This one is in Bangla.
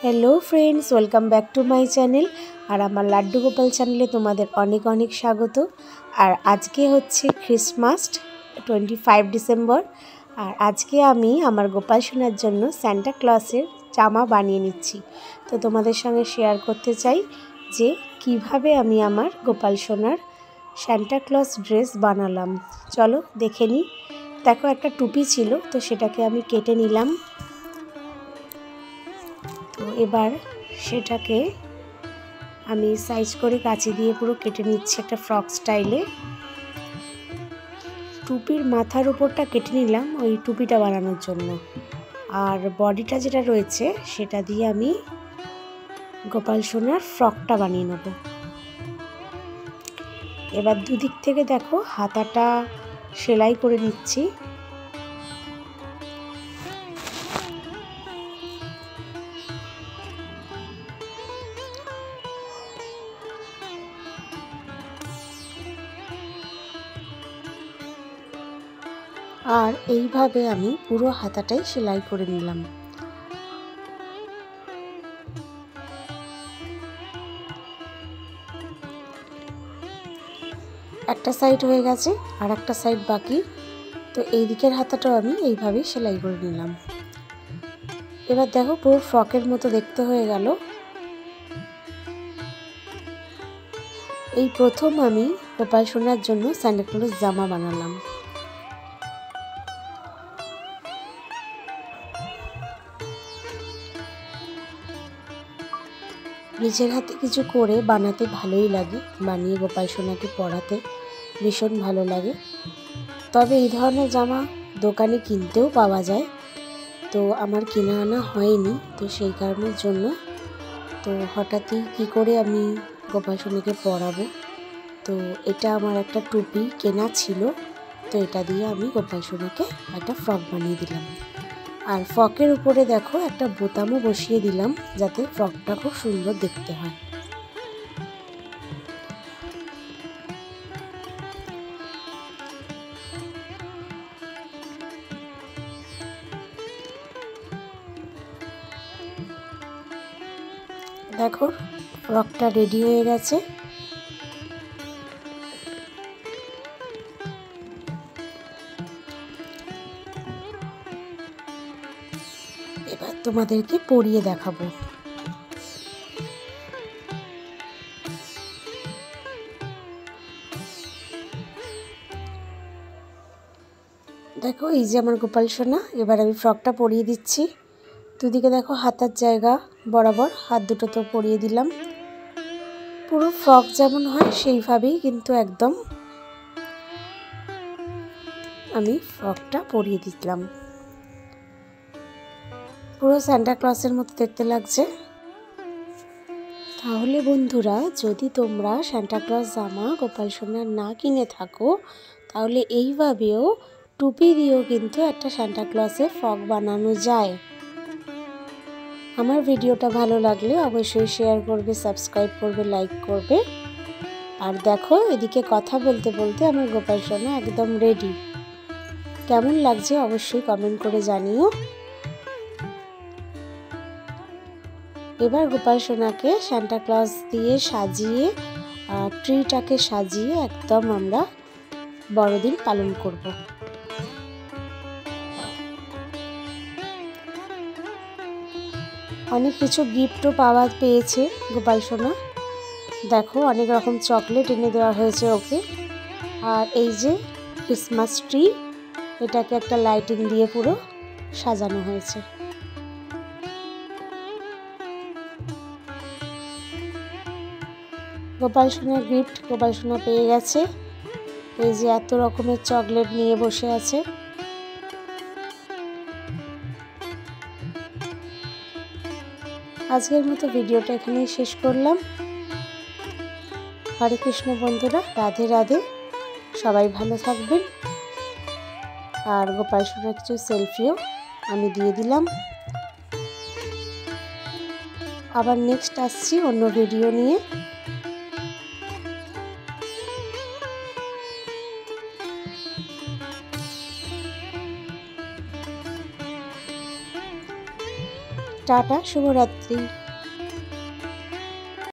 Hello friends, welcome back to my channel और आमार लाड्डू गोपाल चैनले तुम्हादेर अनेक अनेक स्वागत। और आज के होच्छे क्रिसमास 25 डिसेम्बर और आज के आमी आमार गोपाल सोनार जन्य सैंटा क्लॉसेर जामा बानिये निচ্ছি। तो तुम्हादेर संगे शेयर करते चाই जे किभाबे आमी आमार गोपाल सोनार सैंटा क्लॉस ड्रेस बानालाम। चलो देखे निই। देखो एक टुपी छिलो तो सेटाके आमी केटे निलाम। तो एबार सेटाके आमी साइज करे काँचि दिए पुरो केटे निচ্ছি एक फ्रक स्टाइले। टुपिर माथार उपरटा केटे निलाम ओई टुपिटा बानानोर जोन्नो, और बडिटा जेटा रयेछे सेटा दिए आमी गोपाल सोनार फ्रकटा बानिये नेब। एबार दुदिक थेके देखो हाताटा सेलाई करे निচ্ছি। और এইভাবে আমি পুরো হাতাটাই সেলাই করে নিলাম। একটা সাইড হয়ে গেছে আর একটা সাইড বাকি। তো এই দিকের হাতাটাও আমি এইভাবেই সেলাই করে নিলাম। এবার দেখো পুরো ফ্রকের মতো দেখতে হয়ে গেল। এই প্রথম আমি গোপাল সোনার জন্য সান্টা ক্লজ জামা বানালাম। নিজের হাতে কিছু করে বানাতে ভালোই লাগে, বানিয়ে গোপাল সোনাকে পরাতে ভীষণ ভালো লাগে। তবে এই ধরনের জামা দোকানে কিনতেও পাওয়া যায়, তো আমার কিনে আনা হয়নি। তো সেই কারণের জন্য তো হঠাৎই কী করে আমি গোপাল সোনাকে পরাবো। তো এটা আমার একটা টুপি কেনা ছিল, তো এটা দিয়ে আমি গোপাল সোনাকে একটা ফ্রক বানিয়ে দিলাম। আর ফ্রকের উপরে দেখো একটা বোতামও বসিয়ে দিলাম যাতে ফ্রকটা খুব সুন্দর দেখতে হয়। দেখো ফ্রকটা রেডি হয়ে গেছে। এবার তোমাদেরকে পরিয়ে দেখাবো। দেখো এই যে আমার গোপাল সোনা, এবার আমি ফ্রকটা পরিয়ে দিচ্ছি। দুদিকে দেখো হাতার জায়গা বরাবর হাত দুটো তো পরিয়ে দিলাম। পুরো ফ্রক যেমন হয় সেইভাবেই কিন্তু একদম আমি ফ্রকটা পরিয়ে দিলাম। পুরো সান্টা ক্লজের মতো দেখতে লাগছে। তাহলে বন্ধুরা, যদি তোমরা সান্টা ক্লজ জামা গোপাল সোনার না কিনে থাকো, তাহলে এইভাবেও টুপি দিয়েও কিন্তু একটা সান্টা ক্লজের ফ্রক বানানো যায়। আমার ভিডিওটা ভালো লাগলে অবশ্যই শেয়ার করবে, সাবস্ক্রাইব করবে, লাইক করবে। আর দেখো এদিকে কথা বলতে বলতে আমার গোপাল সোনা একদম রেডি। কেমন লাগছে অবশ্যই কমেন্ট করে জানিও। এবার গোপাল সোনাকে সান্টা ক্লজ দিয়ে সাজিয়ে ট্রিটাকে সাজিয়ে একদম আমরা বড়দিন পালন করব। অনেক কিছু গিফটও পেয়েছে গোপাল সোনা। দেখো অনেক রকম চকলেট এনে দেওয়া হয়েছে ওকে। আর এই যে ক্রিসমাস ট্রি, এটাকে একটা লাইটিং দিয়ে পুরো সাজানো হয়েছে। গোপাল সোনার গিফট গোপাল সোনা পেয়ে গেছে। এই যে এত রকমের চকলেট নিয়ে বসে আছে। আজকের মতো ভিডিওটা এখানেই শেষ করলাম। হরে কৃষ্ণ বন্ধুরা, রাধে রাধে। সবাই ভালো থাকবেন। আর গোপাল সোনার কিছু সেলফিও আমি দিয়ে দিলাম। আবার নেক্সট আসছি অন্য ভিডিও নিয়ে। টাটা, শুভরাত্রি।